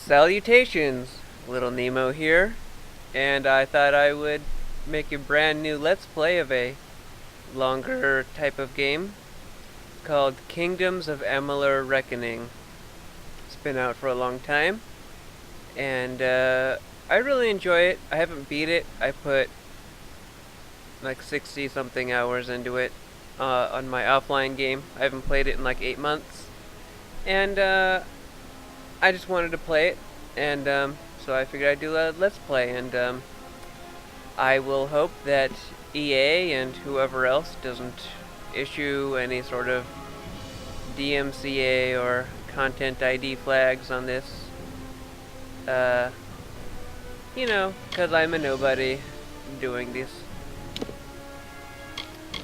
Salutations, little Nemo here, and I thought I would make a brand new Let's Play of a longer type of game called Kingdoms of Amalur Reckoning. It's been out for a long time, and I really enjoy it. I haven't beat it. I put like 60 something hours into it on my offline game. I haven't played it in like 8 months, and I just wanted to play it, and so I figured I'd do a Let's Play, and I will hope that EA and whoever else doesn't issue any sort of DMCA or content ID flags on this. You know, because I'm a nobody doing these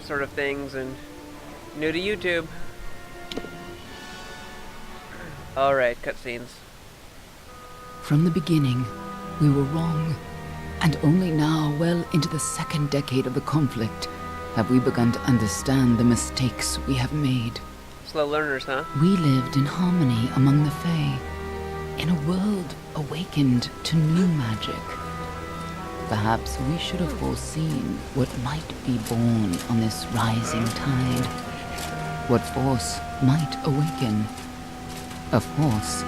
sort of things and new to YouTube. Alright, cutscenes. From the beginning, we were wrong, and only now, well into the second decade of the conflict, have we begun to understand the mistakes we have made. Slow learners, huh? We lived in harmony among the Fae, in a world awakened to new magic. Perhaps we should have foreseen what might be born on this rising tide. What force might awaken. A force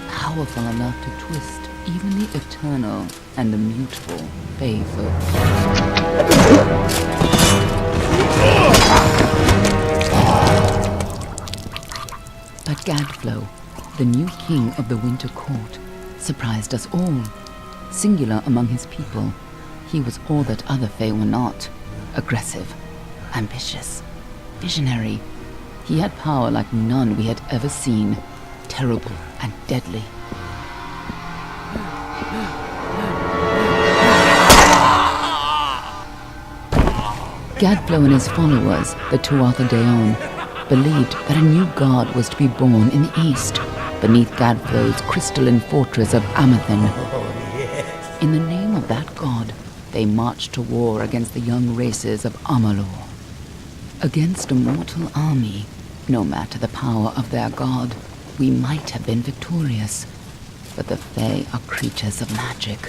powerful enough to twist even the eternal and immutable Fae folk. But Gadflow, the new king of the Winter Court, surprised us all. Singular among his people, he was all that other Fae were not. Aggressive, ambitious, visionary. He had power like none we had ever seen. Terrible and deadly. Gadflow and his followers, the Tuatha Deon, believed that a new god was to be born in the east, beneath Gadflow's crystalline fortress of Amathen. In the name of that god, they marched to war against the young races of Amalur. Against a mortal army, no matter the power of their god, we might have been victorious. But the Fae are creatures of magic,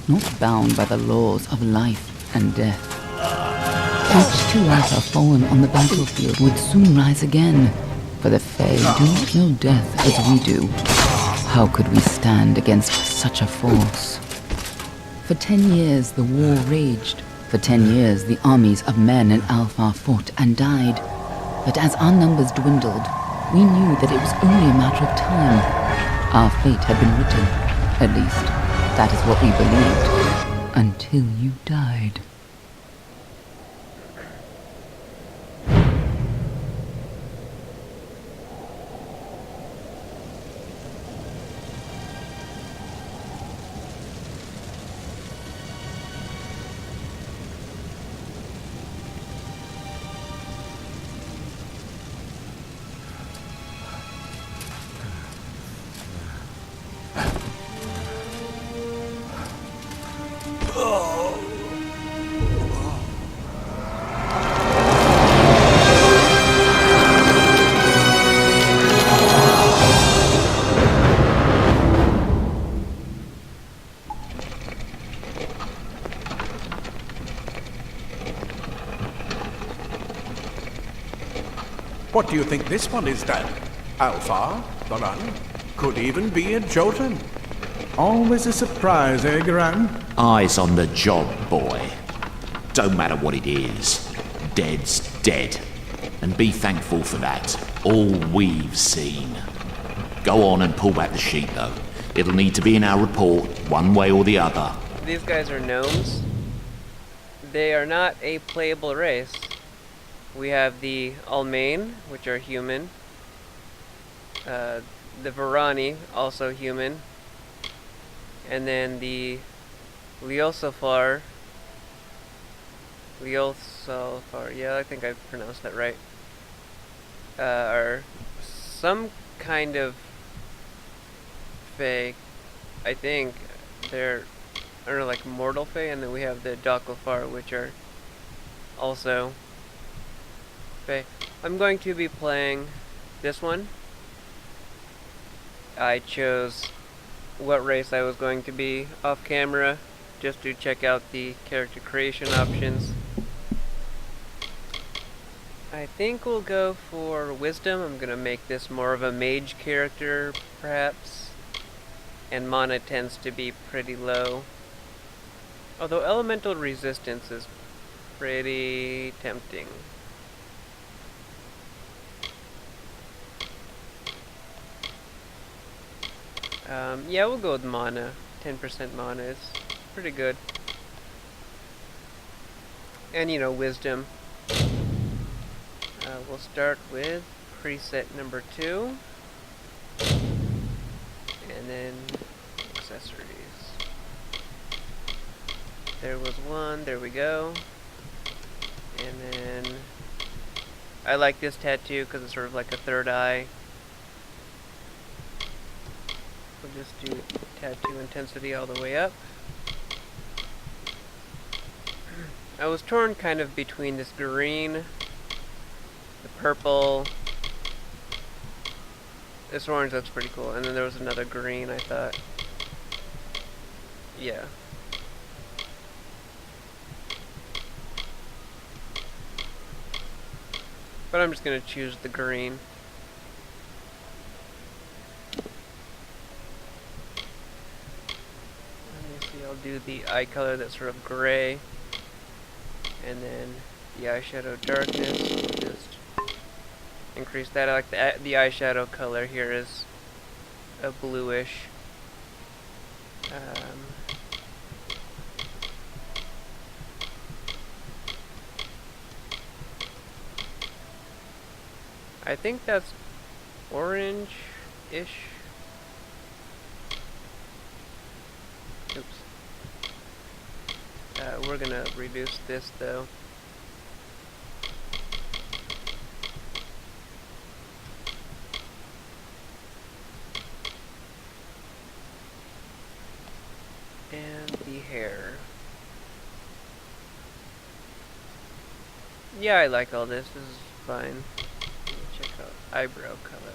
not bound by the laws of life and death. Each Tuatha fallen on the battlefield would soon rise again, for the Fae do not know death as we do. How could we stand against such a force? For 10 years the war raged. For 10 years the armies of Men and Alpha fought and died. But as our numbers dwindled, we knew that it was only a matter of time. Our fate had been written. At least, that is what we believed. Until you died. What do you think this one is, Dan? Alpha, Garan, could even be a Jotun. Always a surprise, eh, Garan? Eyes on the job, boy. Don't matter what it is. Dead's dead. And be thankful for that. All we've seen. Go on and pull back the sheet, though. It'll need to be in our report, one way or the other. These guys are gnomes. They are not a playable race. We have the Almain, which are human. The Varani, also human. And then the Leosafar. Yeah, I think I pronounced that right. Are some kind of Fae. I think they're, I don't know, like mortal Fae. And then we have the Daklafar, which are also Fae. I'm going to be playing this one. I chose what race I was going to be off camera, just to check out the character creation options. I think we'll go for wisdom. I'm gonna make this more of a mage character, perhaps. And mana tends to be pretty low. Although elemental resistance is pretty tempting. Yeah, we'll go with mana. 10% mana is pretty good. And, you know, wisdom. We'll start with preset number 2. And then accessories. There was one, there we go. And then I like this tattoo because it's sort of like a third eye. We'll just do tattoo intensity all the way up. I was torn kind of between this green, the purple, this orange, that's pretty cool, and then there was another green I thought. Yeah. But I'm just gonna choose the green. I'll do the eye color that's sort of gray, and then the eyeshadow darkness, we'll just increase that. I like the eyeshadow color here is a bluish. I think that's orange-ish. Oops. We're gonna reduce this though. And the hair. Yeah, I like all this. This is fine. Let me check out eyebrow color.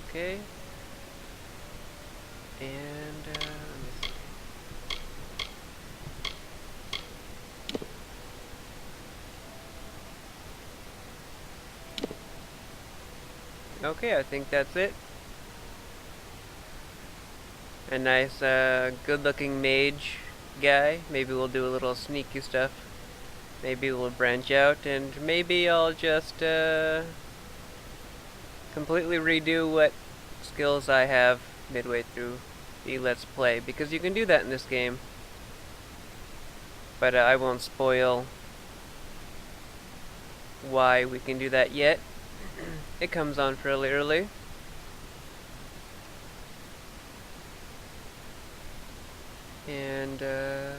Okay. And let me see. Okay, I think that's it. A nice, good-looking mage guy. Maybe we'll do a little sneaky stuff. Maybe we'll branch out, and maybe I'll just, completely redo what skills I have midway through the Let's Play, because you can do that in this game. But I won't spoil why we can do that yet. It comes on fairly early. And let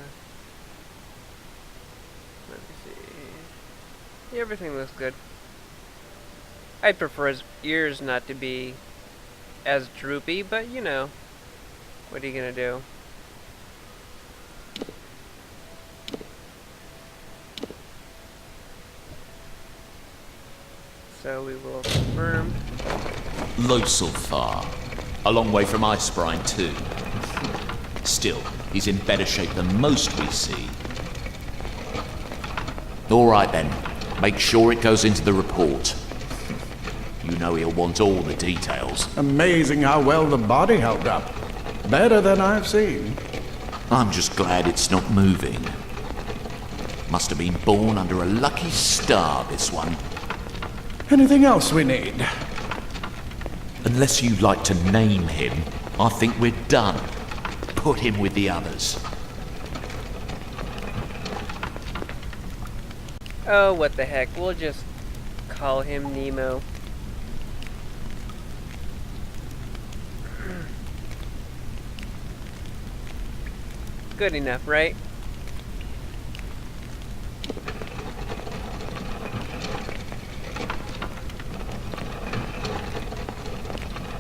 me see. Yeah, everything looks good. I'd prefer his ears not to be as droopy, but you know, what are you gonna do? So we will confirm. Low so far. A long way from Ice Brine too. Still, he's in better shape than most we see. Alright then, make sure it goes into the report. You know he'll want all the details. Amazing how well the body held up. Better than I've seen. I'm just glad it's not moving. Must have been born under a lucky star, this one. Anything else we need? Unless you'd like to name him, I think we're done. Put him with the others. Oh, what the heck. We'll just call him Nemo. Good enough, right?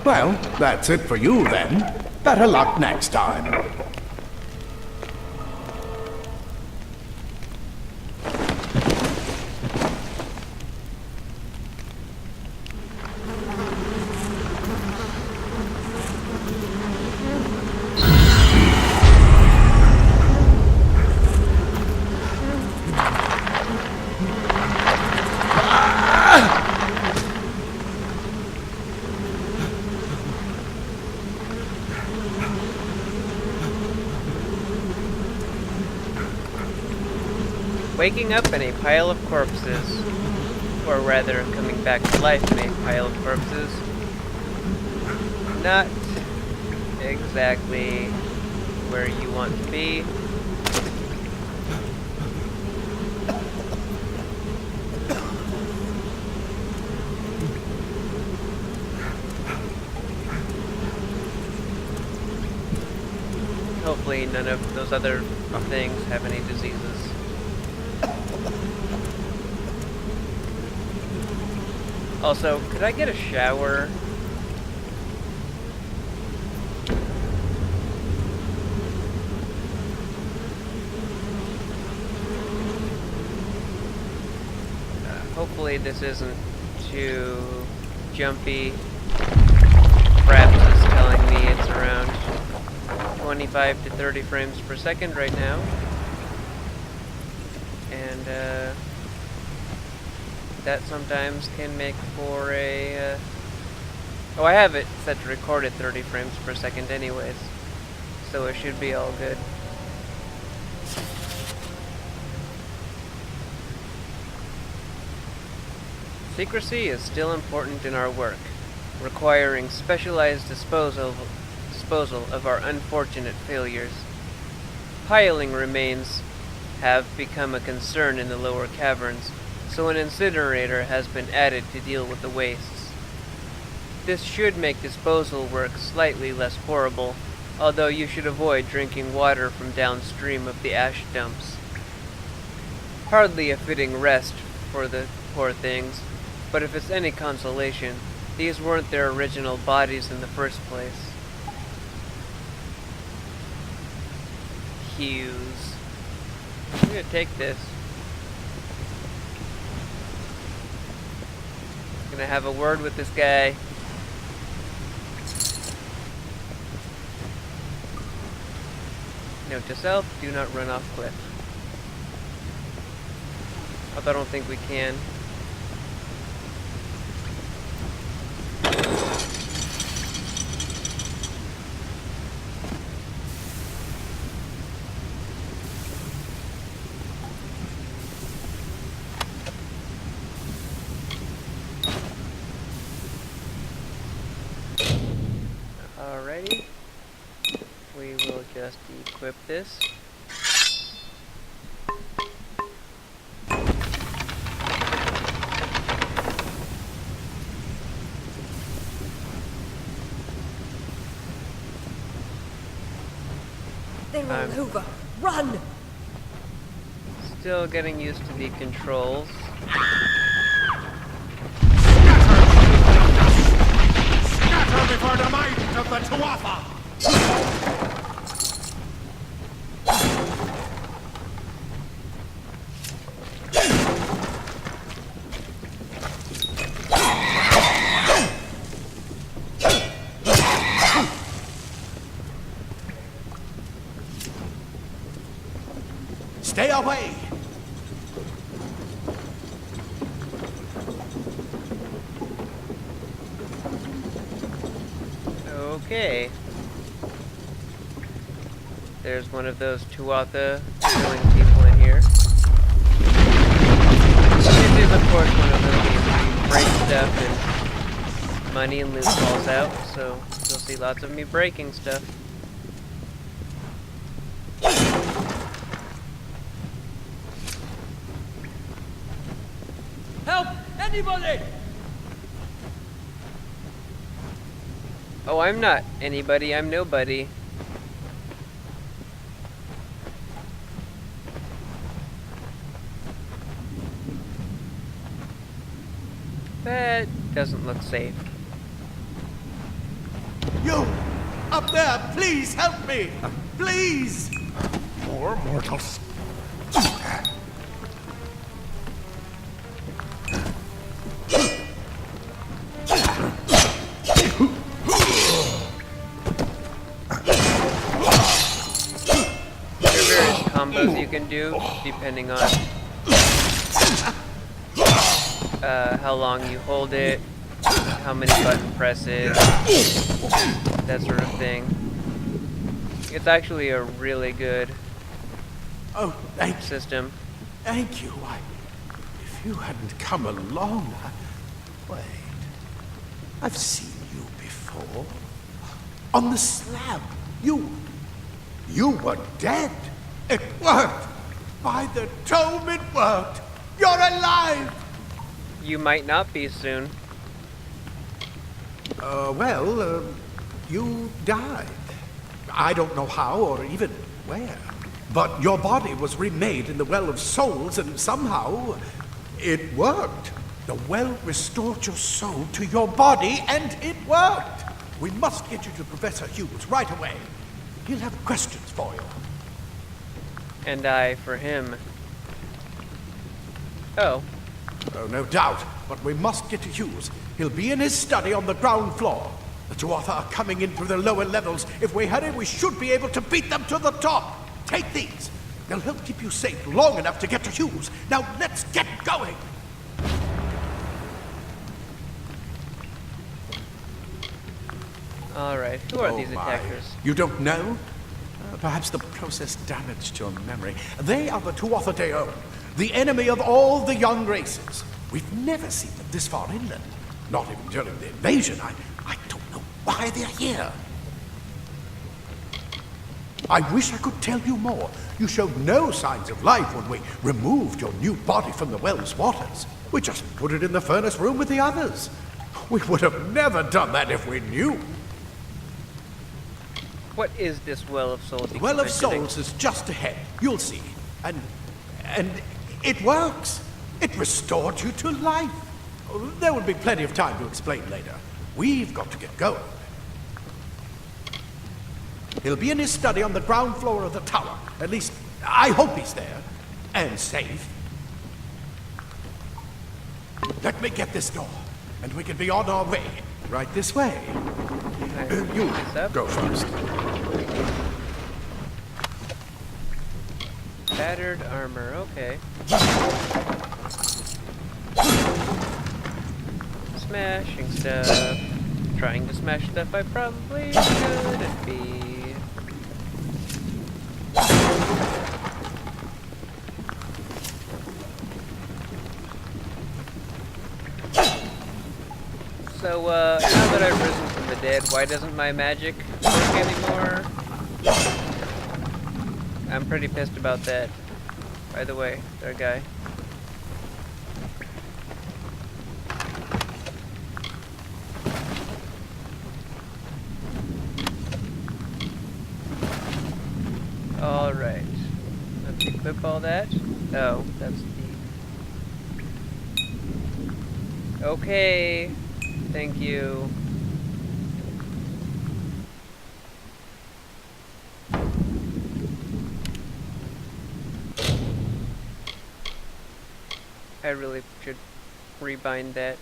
Well, that's it for you then. Better luck next time. Waking up in a pile of corpses. Or rather, coming back to life in a pile of corpses. Not exactly where you want to be. Hopefully none of those other things have any diseases. Also, could I get a shower? Hopefully this isn't too jumpy. Fraps is telling me it's around 25 to 30 frames per second right now. And that sometimes can make for a... oh, I have it set to record at 30 frames per second anyways. So it should be all good. Secrecy is still important in our work, requiring specialized disposal of our unfortunate failures. Piling remains have become a concern in the lower caverns, so an incinerator has been added to deal with the wastes. This should make disposal work slightly less horrible, although you should avoid drinking water from downstream of the ash dumps. Hardly a fitting rest for the poor things, but if it's any consolation, these weren't their original bodies in the first place. Hughes. I'm gonna take this. Gonna have a word with this guy. Note to self, do not run off cliff. Although I don't think we can. Alrighty, we will just equip this. They're all over. Run! Still getting used to the controls. Scatter before the might of the Tuatha! Stay away! Okay. There's one of those Tuatha killing people in here. This is, of course, one of those games where you break stuff and money and loot falls out, so you'll see lots of me breaking stuff. Help! Anybody! Oh, I'm not anybody, I'm nobody. That doesn't look safe. You! Up there, please help me! Please! Poor mortals. There are various combos you can do depending on how long you hold it, how many button presses, that sort of thing. It's actually a really good Oh, thank you. system. Thank you. If you hadn't come along, Wait. I've seen you before. On the slab. You were dead. It worked. By the tome, it worked. You're alive. You might not be soon. You died. I don't know how or even where. But your body was remade in the Well of Souls, and somehow it worked. The well restored your soul to your body, and it worked. We must get you to Professor Hughes right away. He'll have questions for you. And I for him. Oh, Oh, no doubt. But we must get to Hughes. He'll be in his study on the ground floor. The Tuatha are coming in through the lower levels. If we hurry, we should be able to beat them to the top. Take these. They'll help keep you safe long enough to get to Hughes. Now let's get going. alright. Who are these my. attackers? You don't know? Perhaps the process damaged your memory. They are the Tuatha De'On, the enemy of all the young races. We've never seen them this far inland. Not even during the invasion. I don't know why they're here. I wish I could tell you more. You showed no signs of life when we removed your new body from the well's waters. We just put it in the furnace room with the others. We would have never done that if we knew. What is this Well of Souls? The Well of Souls is just ahead. You'll see. And it works. It restored you to life. There will be plenty of time to explain later. We've got to get going. He'll be in his study on the ground floor of the tower. At least, I hope he's there. And safe. Let me get this door, and we can be on our way. Right this way. You go first. Battered armor, okay. Smashing stuff. Trying to smash stuff I probably shouldn't be. So, now that I've risen from the dead, why doesn't my magic work anymore? I'm pretty pissed about that. By the way, there guy. Alright. Let's equip all that. Oh, that's the... Okay. Thank you. I really should rebind that.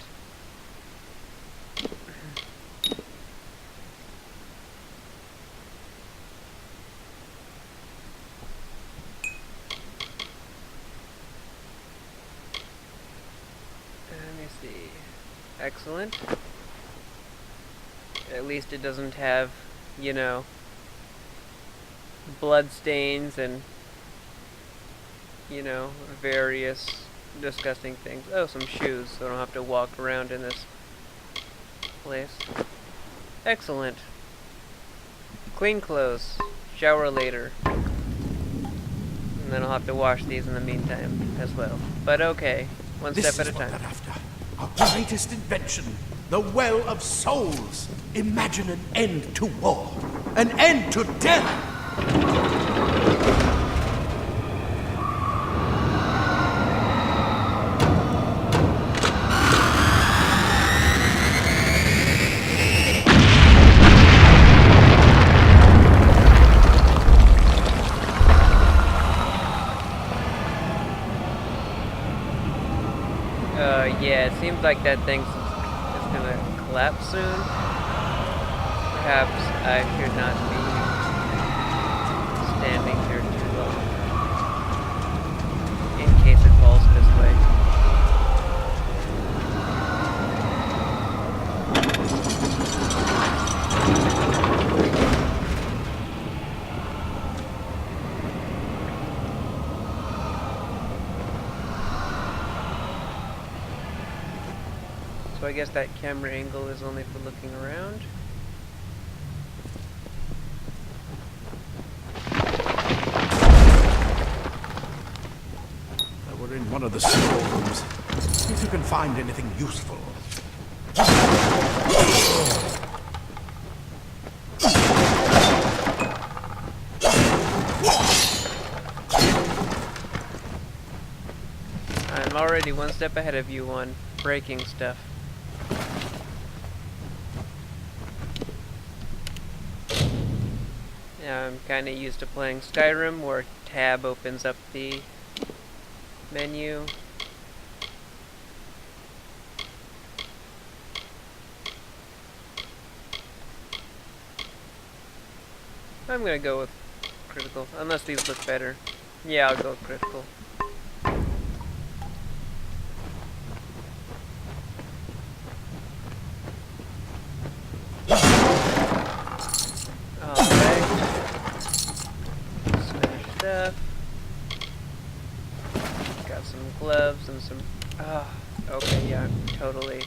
Let me see. Excellent. At least it doesn't have, you know, blood stains and, you know, various disgusting things. Oh, some shoes, so I don't have to walk around in this place. Excellent. Clean clothes. Shower later. And then I'll have to wash these in the meantime as well. But okay, one step at a time. This is what they're after. Our greatest invention, the Well of Souls. Imagine an end to war, an end to death. Seems like that thing's is gonna collapse soon. Perhaps I should not be standing here too long. In case it falls this way. So I guess that camera angle is only for looking around. We're in one of the storerooms. See if you can find anything useful. I'm already one step ahead of you on breaking stuff. Yeah, I'm kind of used to playing Skyrim, where tab opens up the menu. I'm gonna go with critical, unless these look better. Yeah, I'll go with critical. Alright. Smash stuff. Got some gloves and some... okay, yeah, totally.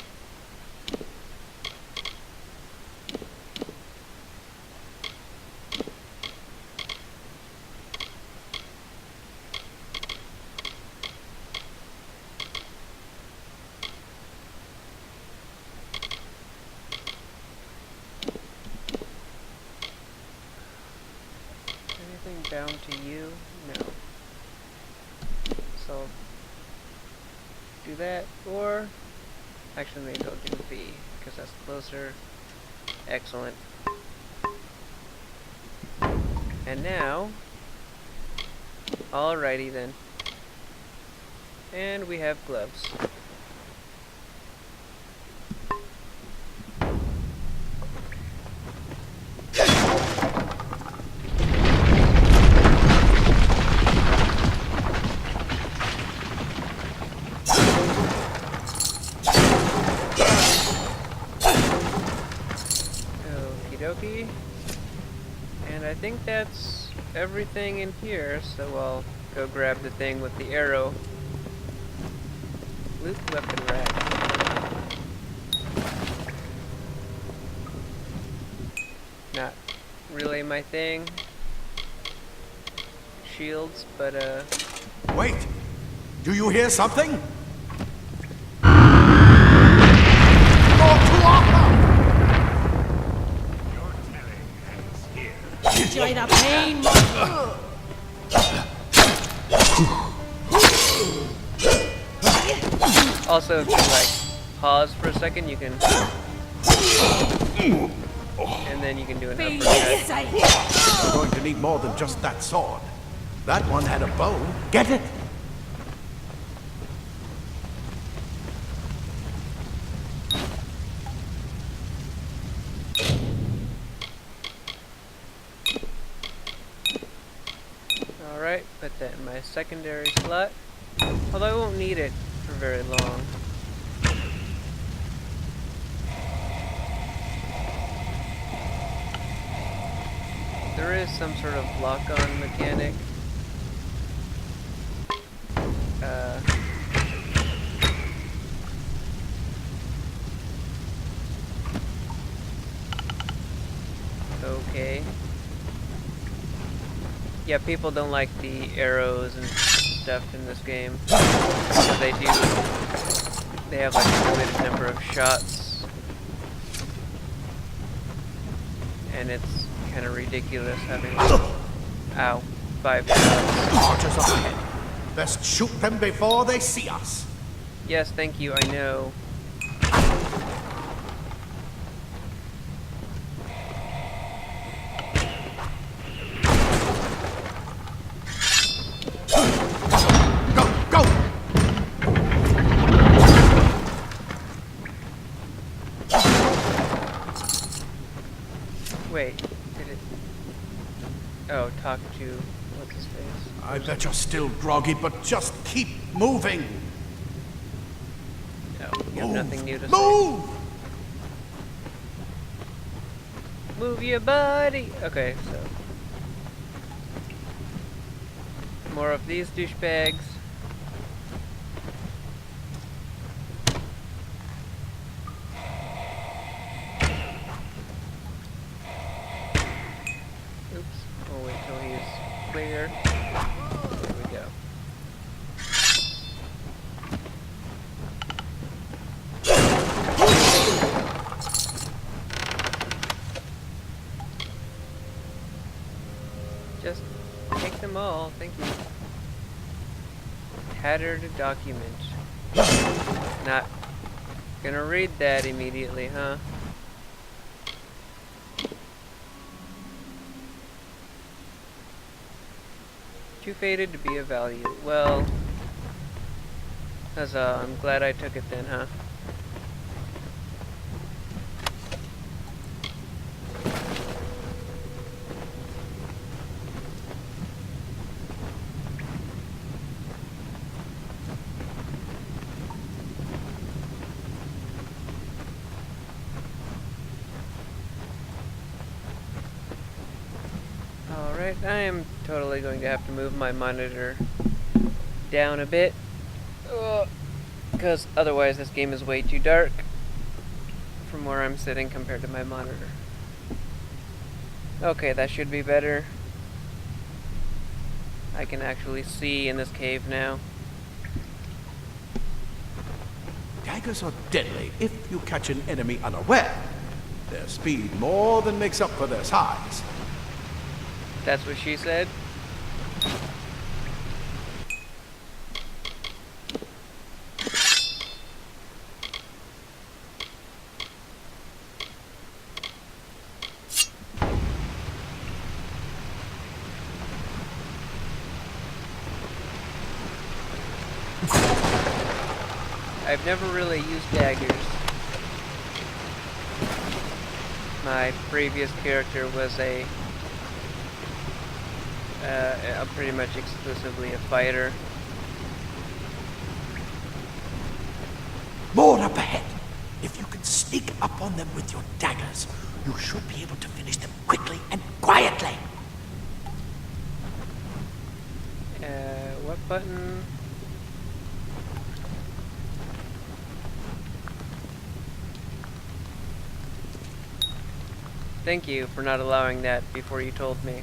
Anything down to you? No. So, do that, or actually maybe I'll do B, because that's closer. Excellent. And now, alrighty then. And we have gloves. Dokie. And I think that's everything in here, so I'll go grab the thing with the arrow. Loot weapon rack. Not really my thing. Shields, but Wait! Do you hear something? Vagina pain. also if you like pause for a second, you can, and then you can do an uppercut. You're going to need more than just that sword. That one had a bow. Get it? Alright, put that in my secondary slot. Although I won't need it for very long. There is some sort of lock-on mechanic. Okay. Yeah, people don't like the arrows and stuff in this game. So they have like a limited number of shots. And it's kind of ridiculous having, ow, 5 shots. Archers up ahead. Best shoot them before they see us. Yes, thank you, I know. Wait, did it... Oh, talk to... What's his face? I bet you're still groggy, but just keep moving. No, you have nothing new to say. Move! Move your body! Okay, so... More of these douchebags. Oops. We'll wait till he's clear. There we go. Just take them all, thank you. Tattered document. Not gonna read that immediately, huh? Too faded to be of value. Well, I'm glad I took it then, huh? Alright, I am totally going to have to move my monitor down a bit. Because otherwise this game is way too dark from where I'm sitting compared to my monitor. Okay, that should be better. I can actually see in this cave now. Daggers are deadly if you catch an enemy unaware. Their speed more than makes up for their size. That's what she said? I've never really used daggers. My previous character was pretty much exclusively a fighter. More up ahead. If you can sneak up on them with your daggers, you should be able to finish them quickly and quietly. What button? Thank you for not allowing that before you told me.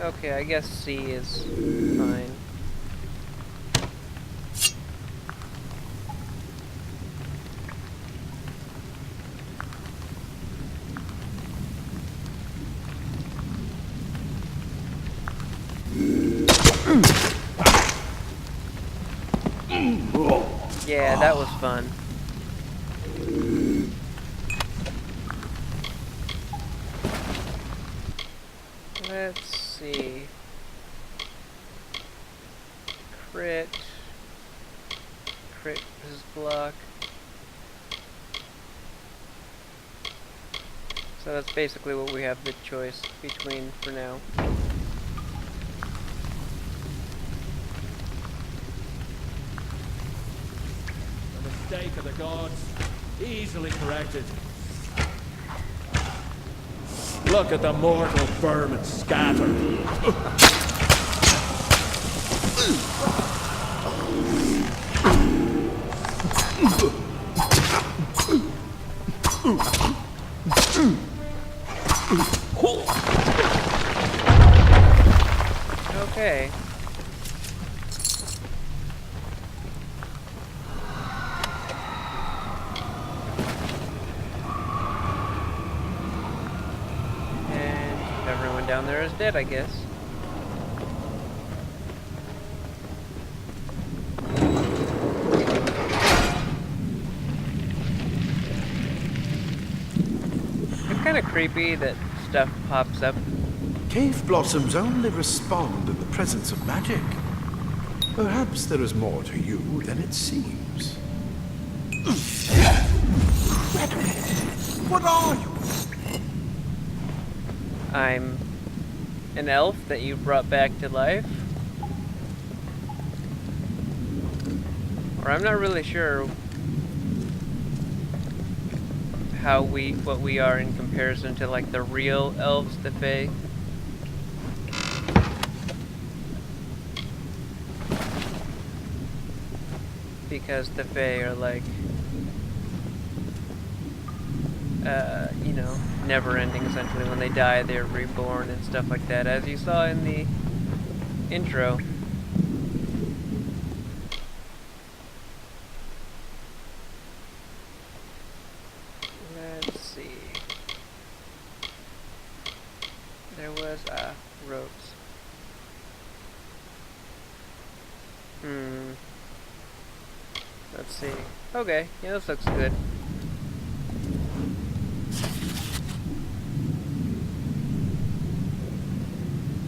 Okay, I guess C is fine. Yeah, that was fun. Let's see. Crit. Crit is block. So that's basically what we have the choice between for now. A mistake of the gods, easily corrected. Look at the mortal vermin scattered. Okay. And Everyone down there is dead, I guess. It's kind of creepy that stuff pops up. Cave blossoms only respond in the presence of magic. Perhaps there is more to you than it seems. What are you? I'm an elf that you brought back to life. Or I'm not really sure what we are in comparison to like the real elves, the Fae. Because the Fae are like you know, never ending essentially. When they die, they're reborn and stuff like that, as you saw in the intro. Let's see. There was ropes. Let's see. Okay, yeah, this looks good.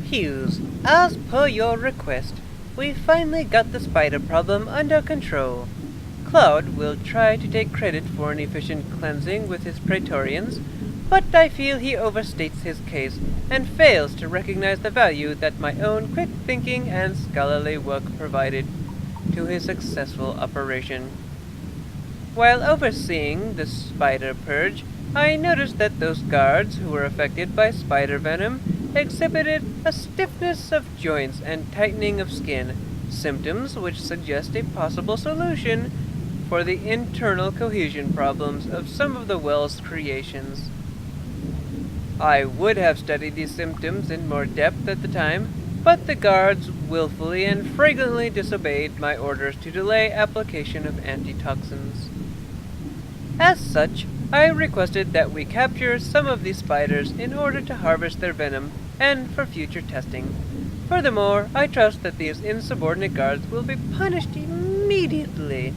Hughes, as per your request, we finally got the spider problem under control. Claude will try to take credit for an efficient cleansing with his Praetorians, but I feel he overstates his case and fails to recognize the value that my own quick thinking and scholarly work provided to his successful operation. While overseeing the spider purge, I noticed that those guards who were affected by spider venom exhibited a stiffness of joints and tightening of skin, symptoms which suggest a possible solution for the internal cohesion problems of some of the well's creations. I would have studied these symptoms in more depth at the time, but the guards willfully and flagrantly disobeyed my orders to delay application of antitoxins. As such, I requested that we capture some of these spiders in order to harvest their venom and for future testing. Furthermore, I trust that these insubordinate guards will be punished immediately.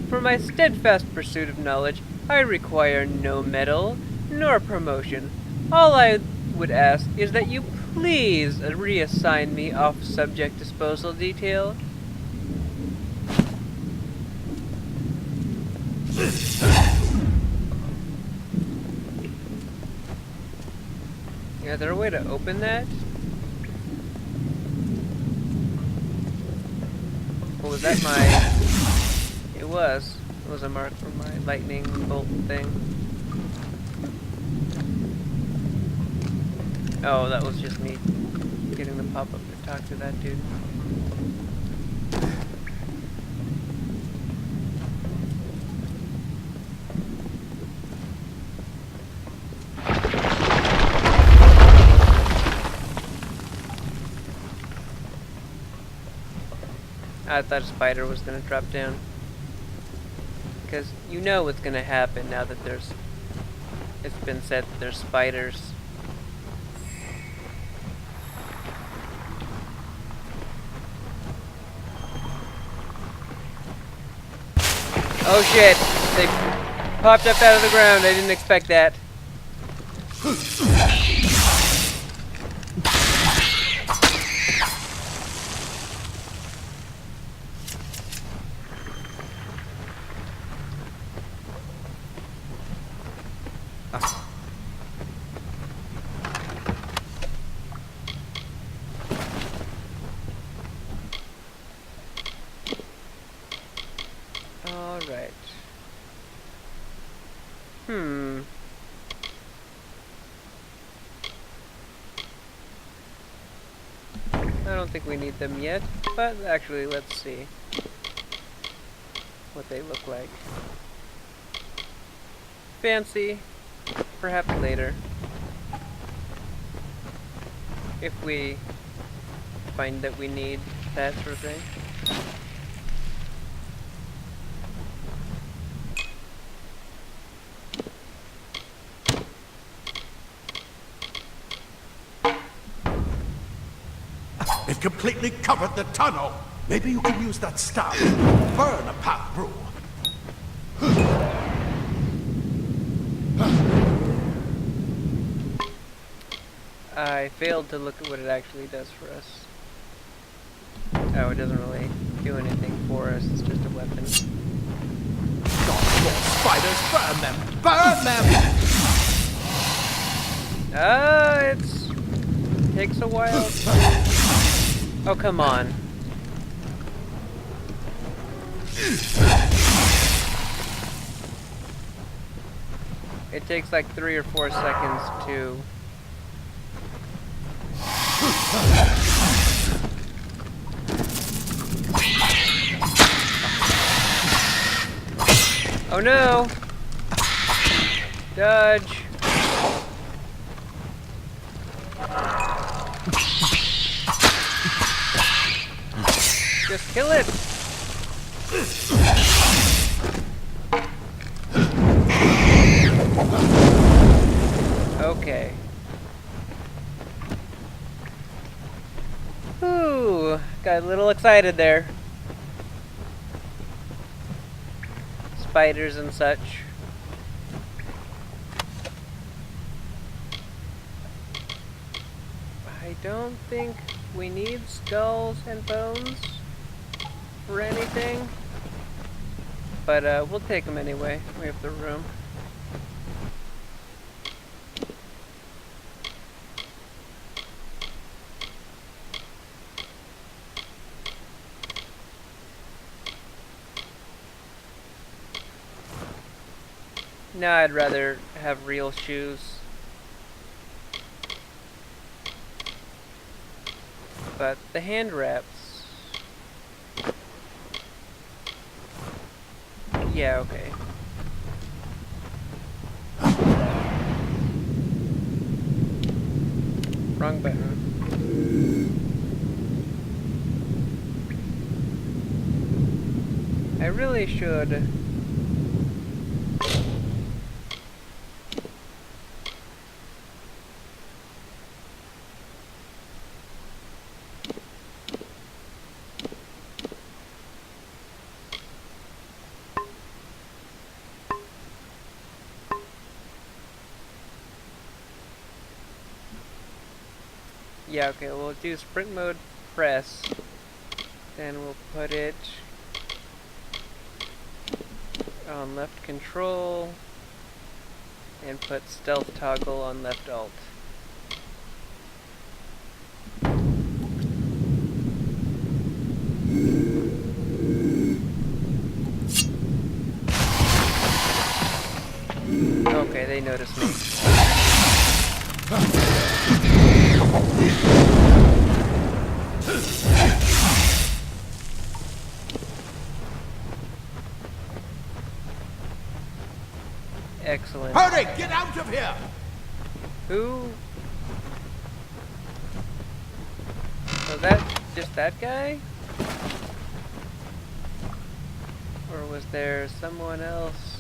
For my steadfast pursuit of knowledge, I require no medal nor promotion. All I would ask is that you please reassign me off-subject disposal detail. Yeah, is there a way to open that? Or was that my... It was. It was a mark for my lightning bolt thing. Oh, that was just me getting the pop-up to talk to that dude. I thought a spider was gonna drop down. Because you know what's gonna happen now that it's been said that there's spiders. Oh shit! They popped up out of the ground. I didn't expect that. Alright. I don't think we need them yet, but actually let's see what they look like. Fancy, perhaps later. If we find that we need that sort of thing. It completely covered the tunnel. Maybe you can use that staff. Burn a path through. I failed to look at what it actually does for us. Oh, it doesn't really do anything for us. It's just a weapon. Not more spiders! Burn them! Burn them! It takes a while. Oh, come on. It takes like 3 or 4 seconds to... Oh no! Dodge! Just kill it! Okay. Ooh, got a little excited there. Spiders and such. I don't think we need skulls and bones for anything, but we'll take them anyway. We have the room. No, I'd rather have real shoes. But the hand wraps... Yeah, okay. Wrong button. I really should... Yeah, okay, we'll do sprint mode press. Then we'll put it on left control and put stealth toggle on left alt. Okay, they noticed me. Excellent. Hurry! Get out of here! Who? Was that just that guy? Or was there someone else?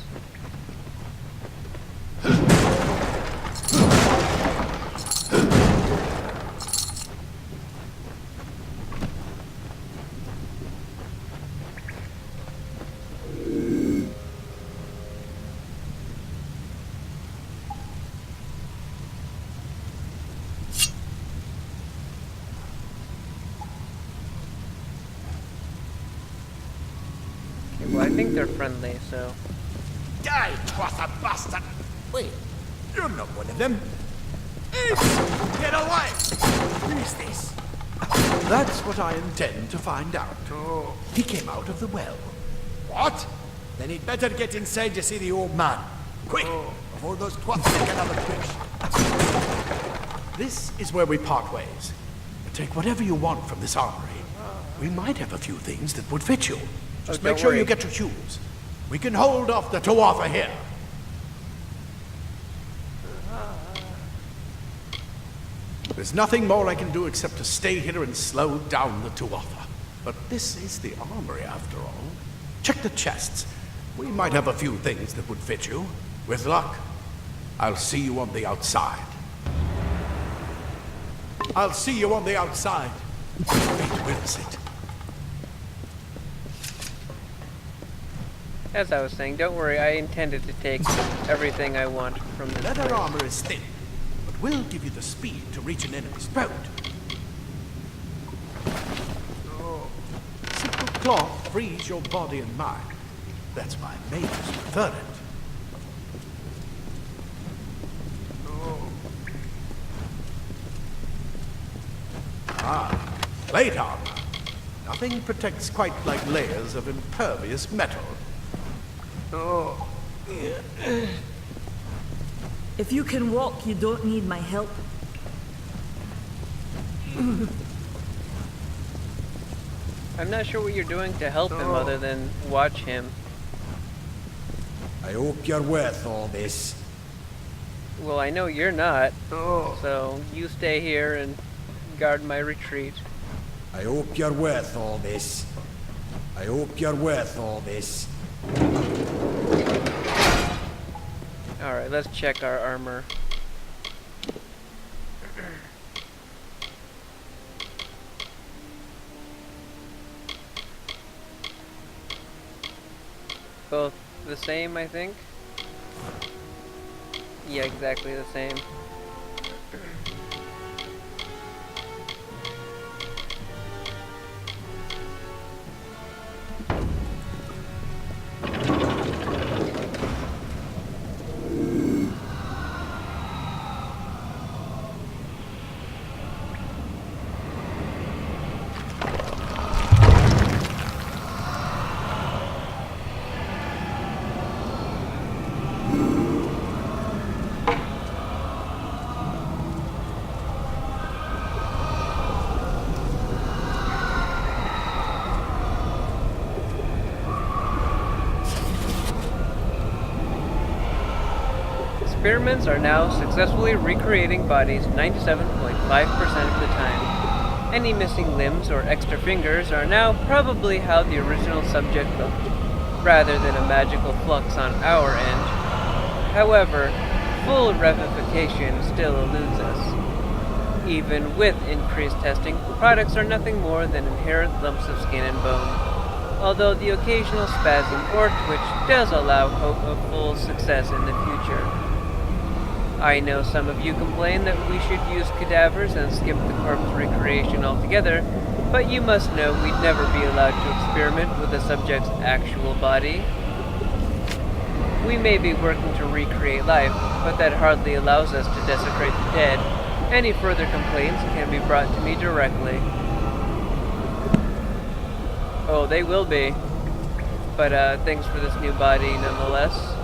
Well, I think they're friendly, so... Die, Twatha bastard! Wait, you're not one of them. Ace! Get away! Who is this? That's what I intend to find out. Oh. He came out of the well. What? Then he'd better get inside to see the old man. Quick! Before those twats take another fish. This is where we part ways. Take whatever you want from this armory. We might have a few things that would fit you. Just make sure you get to choose. We can hold off the Tuatha here. There's nothing more I can do except to stay here and slow down the Tuatha. But this is the armory after all. Check the chests. We might have a few things that would fit you. With luck, I'll see you on the outside. I'll see you on the outside. Fate wills it. As I was saying, don't worry, I intended to take everything I want from this Leather place. armor is thin, but will give you the speed to reach an enemy's throat. Simple cloth frees your body and mind. That's why mages prefer it. Plate armor. Nothing protects quite like layers of impervious metal. If you can walk, you don't need my help. I'm not sure what you're doing to help him other than watch him. I hope you're worth all this. Well, I know you're not, so you stay here and guard my retreat. I hope you're worth all this. I hope you're worth all this. Alright, let's check our armor. Both the same, I think? Yeah, exactly the same. Experiments are now successfully recreating bodies 97.5% of the time. Any missing limbs or extra fingers are now probably how the original subject looked, rather than a magical flux on our end. However, full revivification still eludes us. Even with increased testing, products are nothing more than inherent lumps of skin and bone, although the occasional spasm or twitch does allow hope of full success in the future. I know some of you complain that we should use cadavers and skip the corpse recreation altogether, but you must know we'd never be allowed to experiment with the subject's actual body. We may be working to recreate life, but that hardly allows us to desecrate the dead. Any further complaints can be brought to me directly. Oh, they will be. But thanks for this new body nonetheless.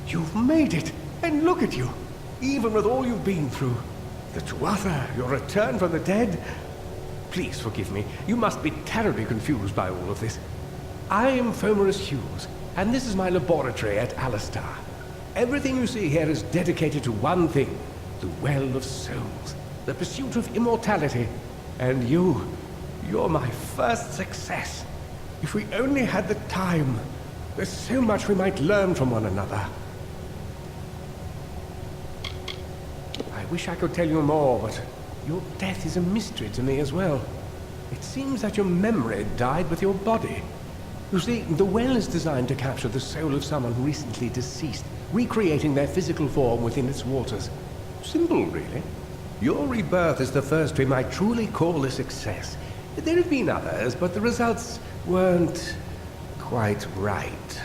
You've made it! And look at you! Even with all you've been through. The Tuatha, your return from the dead. Please forgive me. You must be terribly confused by all of this. I am Fomerus Hughes, and this is my laboratory at Alistar. Everything you see here is dedicated to one thing, the Well of Souls, the pursuit of immortality. And you're my first success. If we only had the time, there's so much we might learn from one another. I wish I could tell you more, but your death is a mystery to me as well. It seems that your memory died with your body. You see, the well is designed to capture the soul of someone recently deceased, recreating their physical form within its waters. Simple, really. Your rebirth is the first we might truly call a success. There have been others, but the results weren't quite right.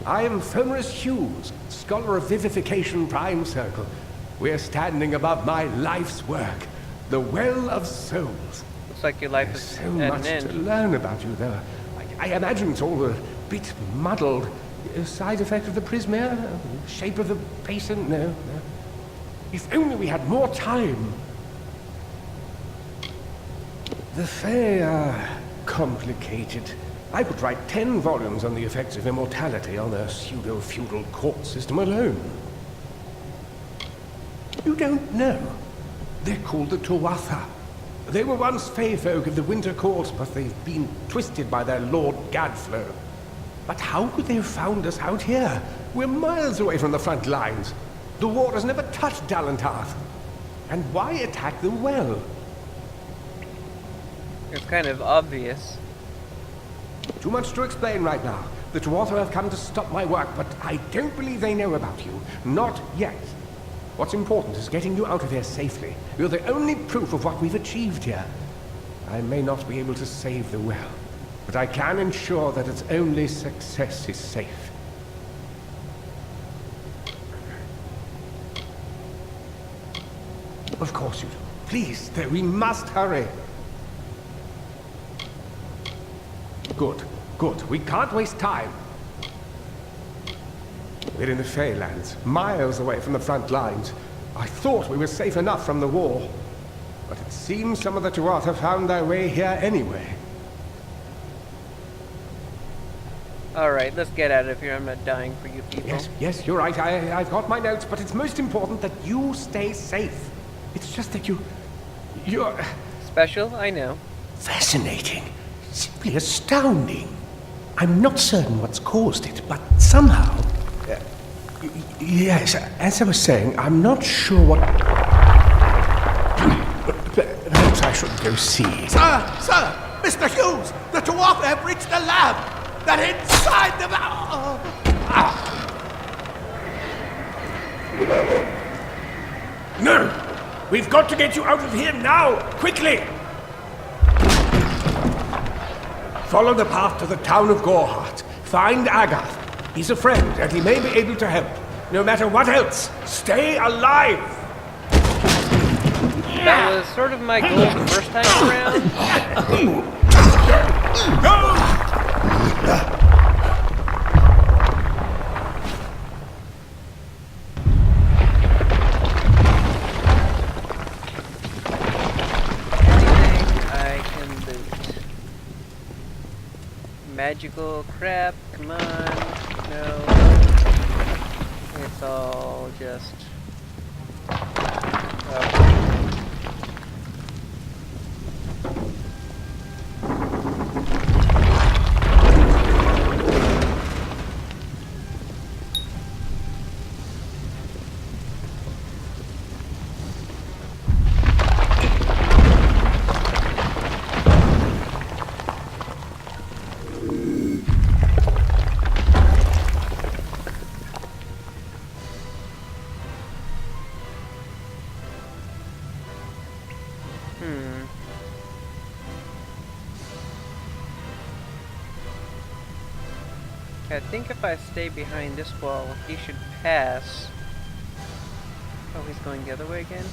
I am Fomerus Hughes, Scholar of Vivification Prime Circle. We're standing above my life's work, the Well of Souls. Looks like your life There's is so at much an to end. learn about you, though. I imagine it's all a bit muddled. A side effect of the prisma? Shape of the basin? No, no. If only we had more time. The Fae are complicated. I could write 10 volumes on the effects of immortality on their pseudo-feudal court system alone. You don't know. They're called the Tuatha. They were once Fae folk of the Winter Court, but they've been twisted by their Lord Gadflow. But how could they have found us out here? We're miles away from the front lines. The war has never touched Dalantarth. And why attack the well? It's kind of obvious. Too much to explain right now. The Tuatha have come to stop my work, but I don't believe they know about you. Not yet. What's important is getting you out of here safely. You're the only proof of what we've achieved here. I may not be able to save the well, but I can ensure that its only success is safe. Of course you do. Please, we must hurry. Good, good. We can't waste time. We're in the Feylands, miles away from the front lines. I thought we were safe enough from the war. But it seems some of the Tuatha found their way here anyway. Alright, let's get out of here. I'm not dying for you people. Yes, yes, you're right. I've got my notes, but it's most important that you stay safe. It's just that you're... Special? I know. Fascinating. Simply astounding. I'm not certain what's caused it, but somehow... yes, as I was saying, I'm not sure what... Perhaps I should go see. Sir! Mr. Hughes! The Tuatha have reached the lab! They're inside the No! We've got to get you out of here now! Quickly! Follow the path to the town of Gorhart. Find Agath. He's a friend, and he may be able to help. No matter what else, stay alive! That was sort of my goal the first time around. Go! I can loot. Magical crap, come on. No. It's all just... oh. I think if I stay behind this wall, he should pass. Oh, he's going the other way again?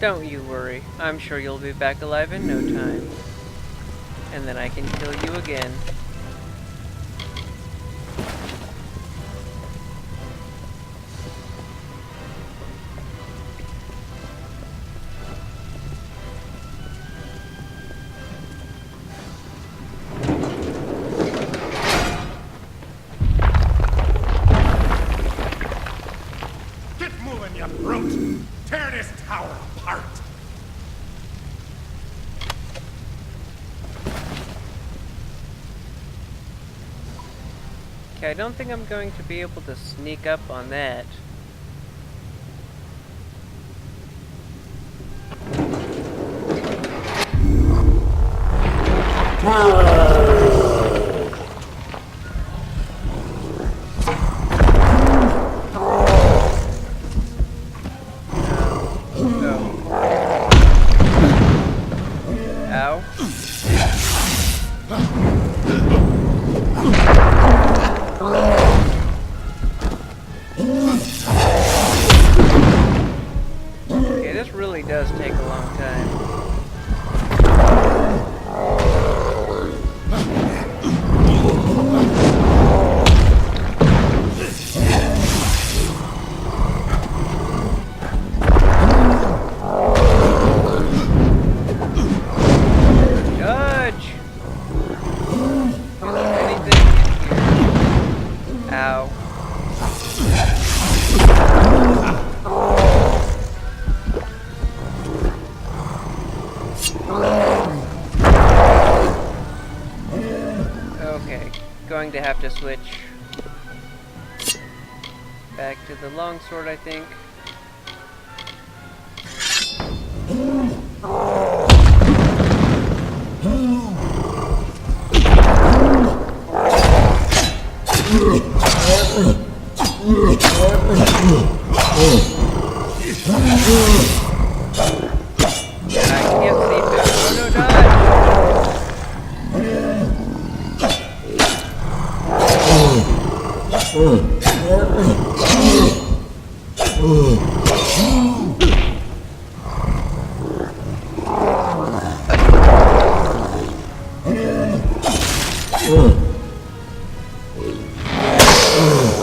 Don't you worry. I'm sure you'll be back alive in no time. And then I can kill you again. Get moving, you brute! Tear this tower apart! Okay, I don't think I'm going to be able to sneak up on that. Ow. Okay, this really does take a long time. Dodge! Is there anything in here? Ow. Okay, going to have to switch back to the longsword, I think. I can't see through. Oh no,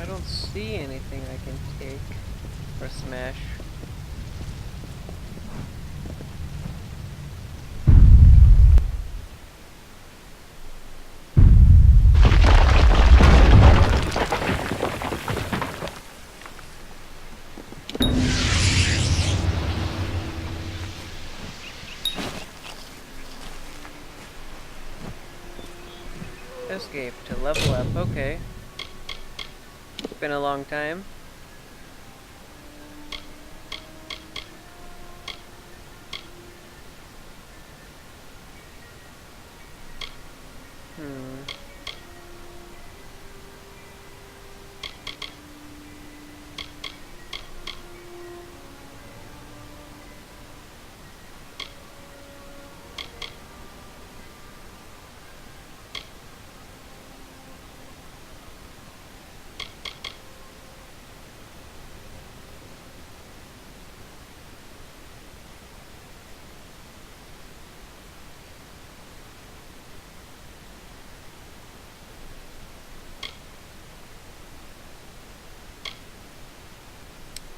I don't see anything I can take or smash. Escape to level up, okay. It's been a long time.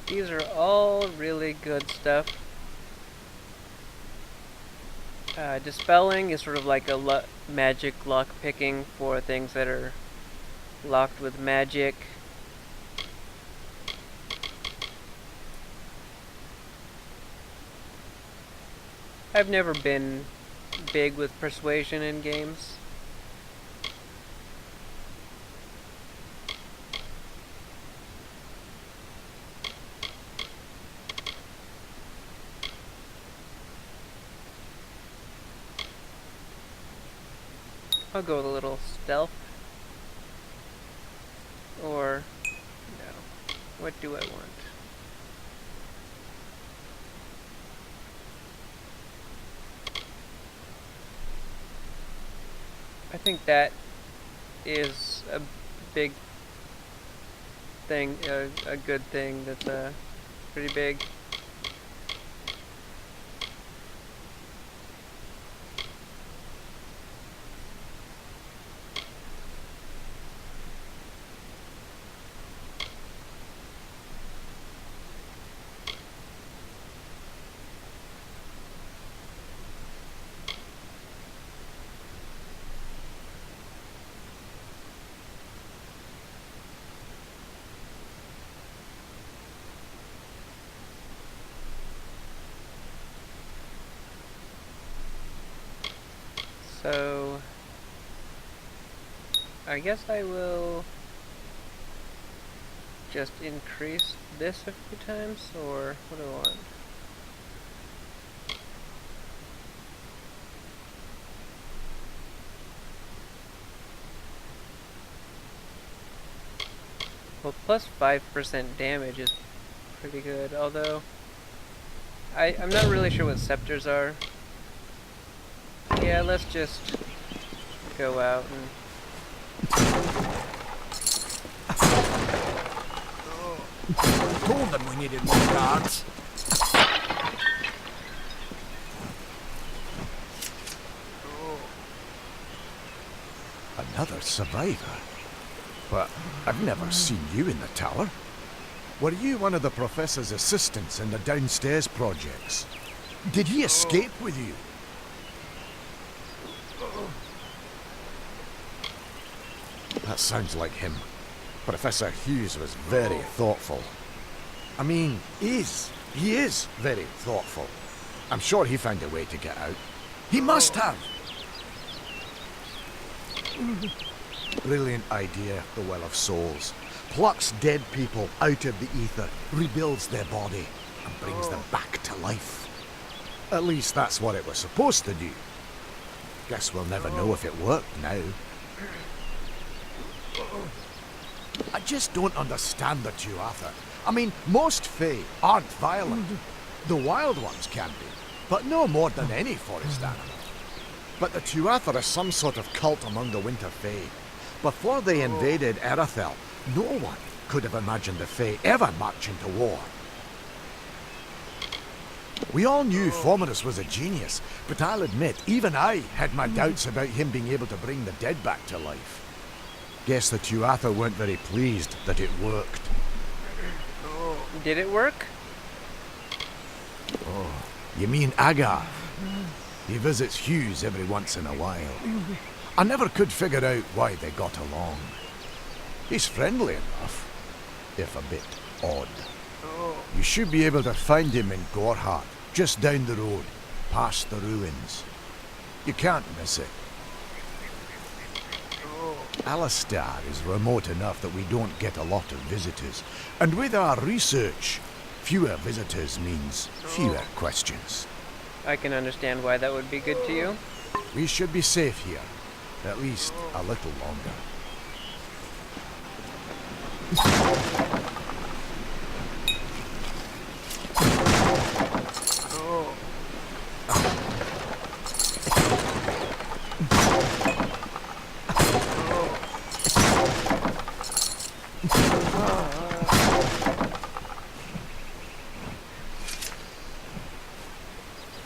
These are all really good stuff. Dispelling is sort of like a magic lock picking for things that are locked with magic. I've never been big with persuasion in games. I'll go with a little stealth. Or, no. What do I want? I think that is a big thing, a good thing that's pretty big. So, I guess I will just increase this a few times, or what do I want? Well, plus 5% damage is pretty good, although I'm not really sure what scepters are. Yeah, let's just go out and... Told them we needed more guards. Another survivor? But I've never seen you in the tower. Were you one of the professor's assistants in the downstairs projects? Did he escape with you? That sounds like him. Professor Hughes was very thoughtful. I mean, he is very thoughtful. I'm sure he found a way to get out. He must have! Brilliant idea, the Well of Souls. Plucks dead people out of the ether, rebuilds their body, and brings them back to life. At least that's what it was supposed to do. Guess we'll never know if it worked now. I just don't understand the Tuatha. I mean, most Fae aren't violent. The wild ones can be, but no more than any forest animal. But the Tuatha are some sort of cult among the Winter Fae. Before they invaded Erythel, no one could have imagined the Fae ever marching to war. We all knew Fomerus was a genius, but I'll admit, even I had my doubts about him being able to bring the dead back to life. Guess the Tuatha weren't very pleased that it worked. Did it work? Oh, you mean Agar? He visits Hughes every once in a while. I never could figure out why they got along. He's friendly enough, if a bit odd. You should be able to find him in Gorhart, just down the road, past the ruins. You can't miss it. Alistair is remote enough that we don't get a lot of visitors. And with our research, fewer visitors means fewer questions. I can understand why that would be good to you. We should be safe here. At least a little longer.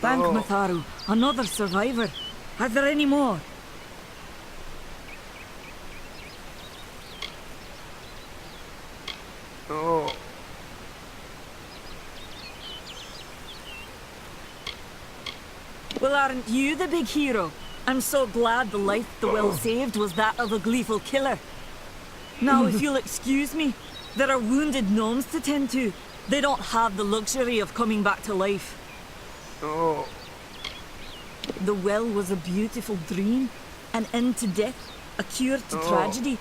Thank Matharu. Another survivor. Are there any more? Well, aren't you the big hero? I'm so glad the life the well saved was that of a gleeful killer. Now, if you'll excuse me, there are wounded gnomes to tend to. They don't have the luxury of coming back to life. The well was a beautiful dream, an end to death, a cure to tragedy.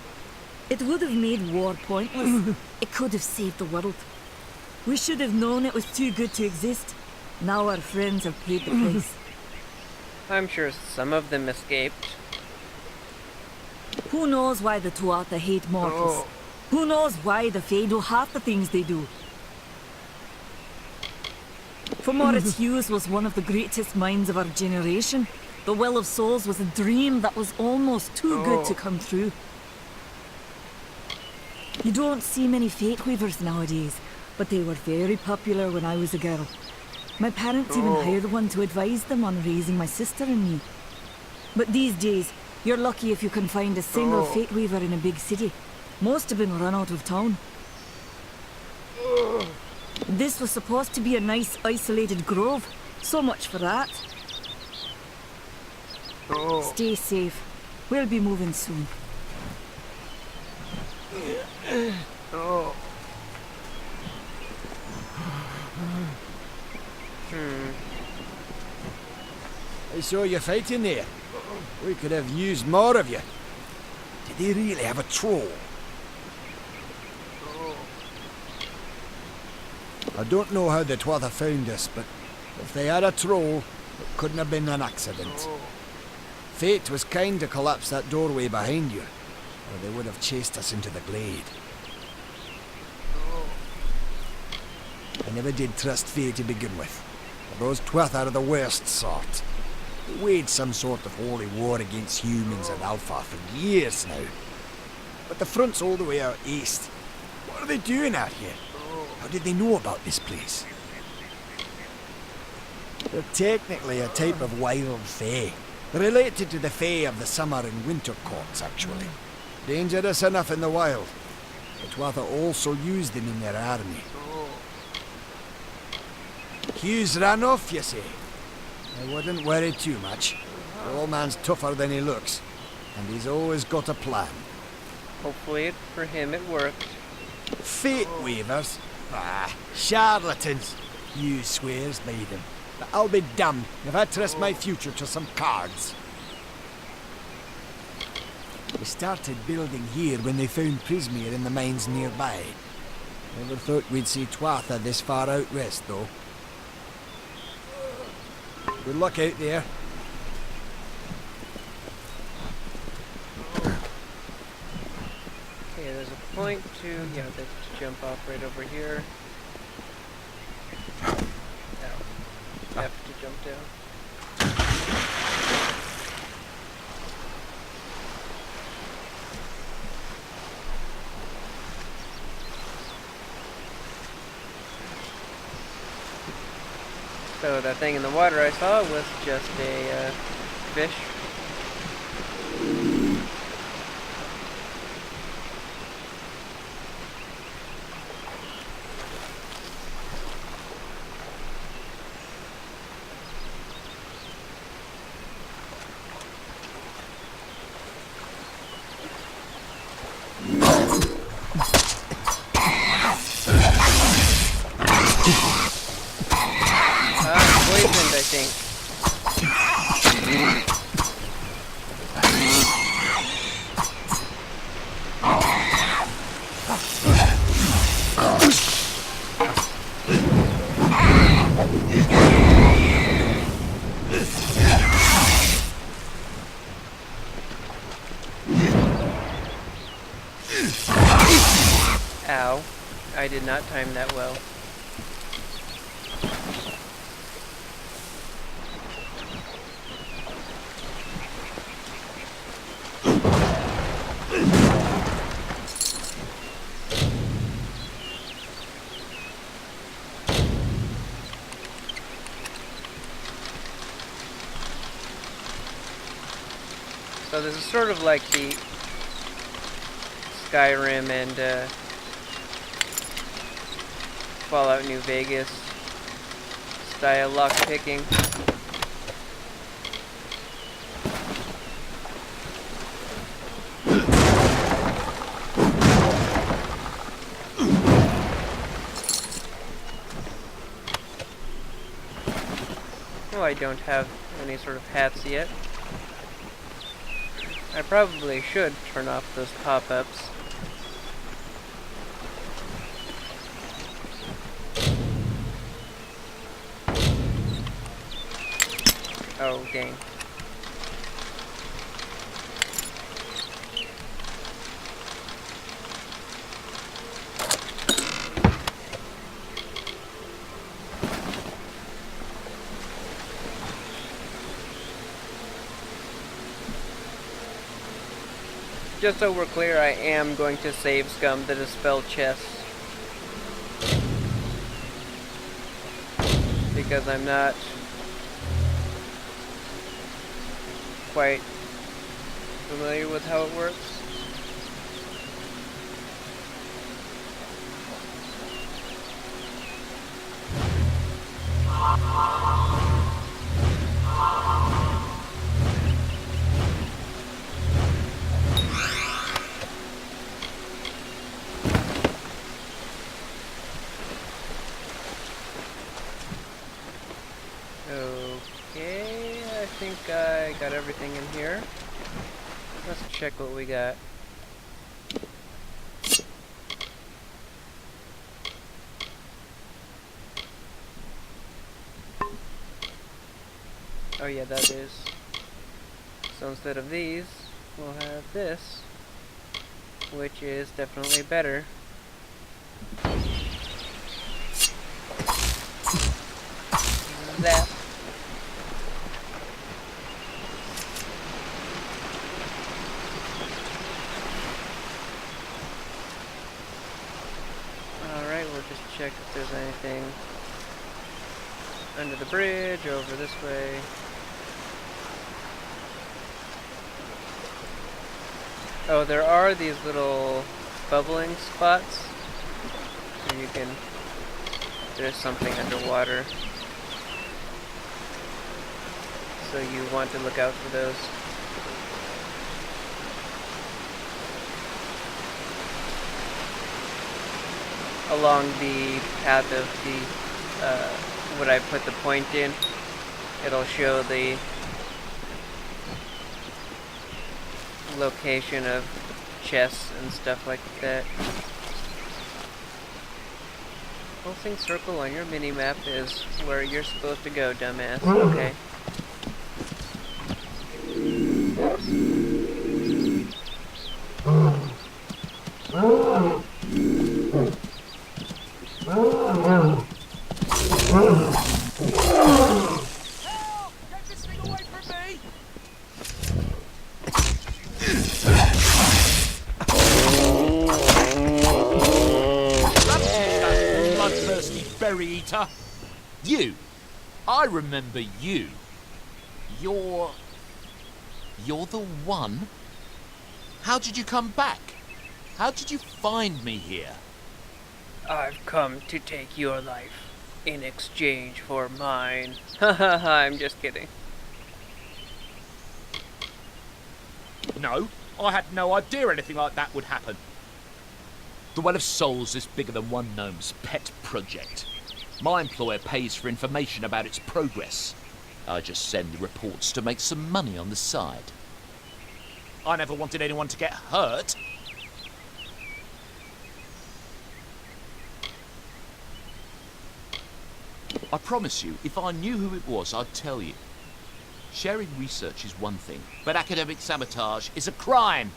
It would have made war pointless. It could have saved the world. We should have known it was too good to exist. Now our friends have paid the price. I'm sure some of them escaped. Who knows why the Tuatha hate mortals? Who knows why the Fae do half the things they do? Fomerus Hughes was one of the greatest minds of our generation. The Well of Souls was a dream that was almost too good to come true. You don't see many fate weavers nowadays, but they were very popular when I was a girl. My parents even hired one to advise them on raising my sister and me. But these days, you're lucky if you can find a single fate weaver in a big city. Most have been run out of town. This was supposed to be a nice isolated grove. So much for that. Stay safe. We'll be moving soon. I saw you fighting there. We could have used more of you. Did they really have a troll? I don't know how the Twatha found us, but if they had a troll, it couldn't have been an accident. Fate was kind to collapse that doorway behind you, or they would have chased us into the glade. I never did trust Fate to begin with. Those Twatha are the worst sort. They waged some sort of holy war against humans and Alpha for years now. But the front's all the way out east. What are they doing out here? How did they know about this place? They're technically a type of wild fae. Related to the fae of the summer and winter courts, actually. Dangerous enough in the wild. The Twatha also used them in their army. Hughes ran off, you say? I wouldn't worry too much. The old man's tougher than he looks, and he's always got a plan. Hopefully for him it worked. Fate weavers? Ah, charlatans. Hughes swears by them. But I'll be damned if I trust my future to some cards. We started building here when they found Prismere in the mines nearby. Never thought we'd see Twatha this far out west, though. Good luck out there. Okay, there's a point to... yeah, let's jump off right over here. Now, have to jump down. So that thing in the water I saw was just a fish. Poisoned, I think. Ow. I did not time that well. So this is sort of like the Skyrim and Fallout New Vegas style lock picking. Oh, I don't have any sort of hats yet. I probably should turn off those pop-ups. Oh, dang. Just so we're clear, I am going to save scum the dispel chests. Because I'm not quite familiar with how it works. Okay, I think I got everything in here. Let's check what we got. Oh yeah, that is. So instead of these, we'll have this, which is definitely better. That. Alright, we'll just check if there's anything under the bridge, over this way. Oh, there are these little bubbling spots. So you can... There's something underwater. So you want to look out for those. Along the path of the, what I put the point in, it'll show the location of chests and stuff like that. Pulsing circle on your mini-map is where you're supposed to go, dumbass. Okay. Eater. You. I remember you. You're the one? How did you come back? How did you find me here? I've come to take your life in exchange for mine. Hahaha, I'm just kidding. No, I had no idea anything like that would happen. The Well of Souls is bigger than one gnome's pet project. My employer pays for information about its progress. I just send the reports to make some money on the side. I never wanted anyone to get hurt. I promise you, if I knew who it was, I'd tell you. Sharing research is one thing, but academic sabotage is a crime.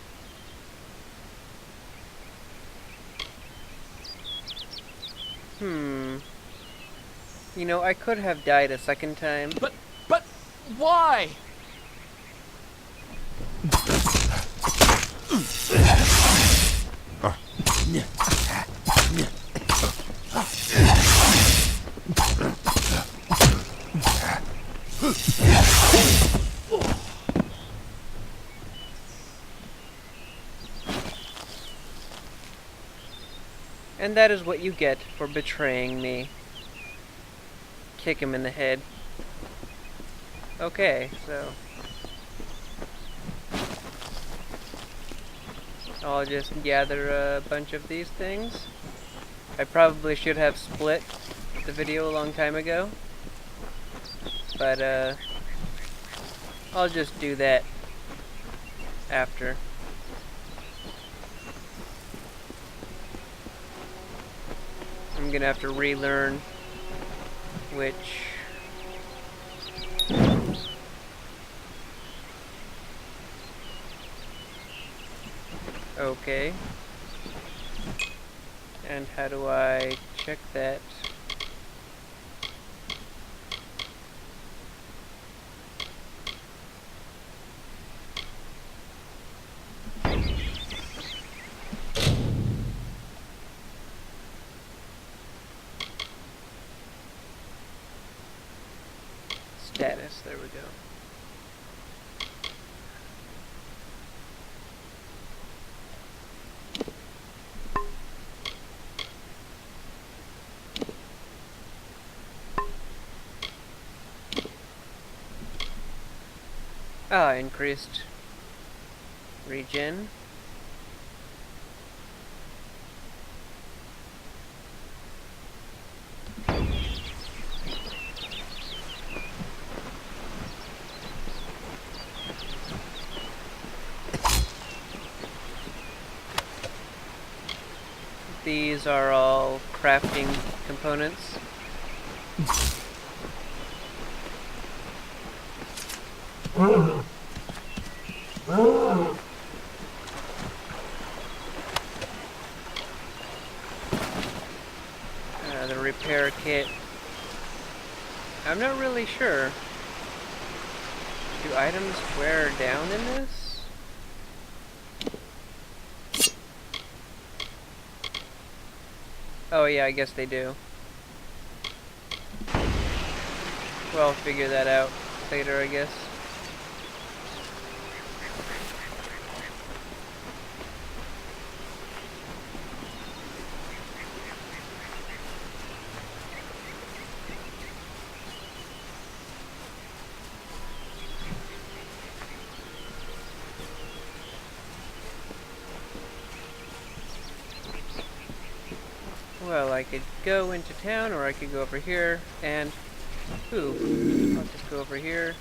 You know, I could have died a second time. But why? And that is what you get for betraying me. Kick him in the head. Okay, so I'll just gather a bunch of these things. I probably should have split the video a long time ago, but I'll just do that after. I'm gonna have to relearn which okay. And how do I check that? this. There we go. Ah, increased regen. These are all crafting components. The repair kit. I'm not really sure. Do items wear down in this? Oh yeah, I guess they do. Well, I'll figure that out later, I guess. Well, I could go into town, or I could go over here, and... Ooh, I'll just go over here.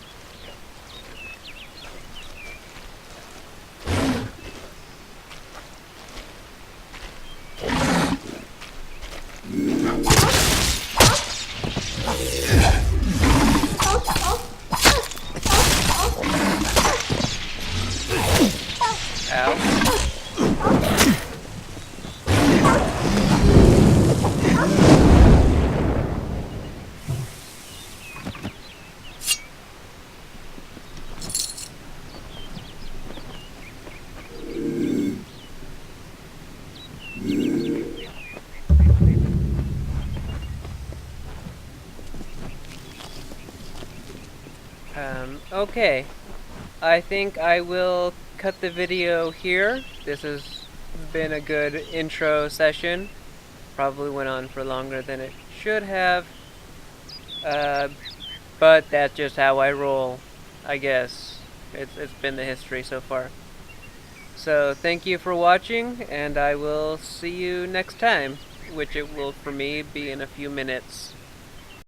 Okay, I think I will cut the video here. This has been a good intro session. Probably went on for longer than it should have. But that's just how I roll, I guess. It's been the history so far. So thank you for watching, and I will see you next time, which it will for me be in a few minutes.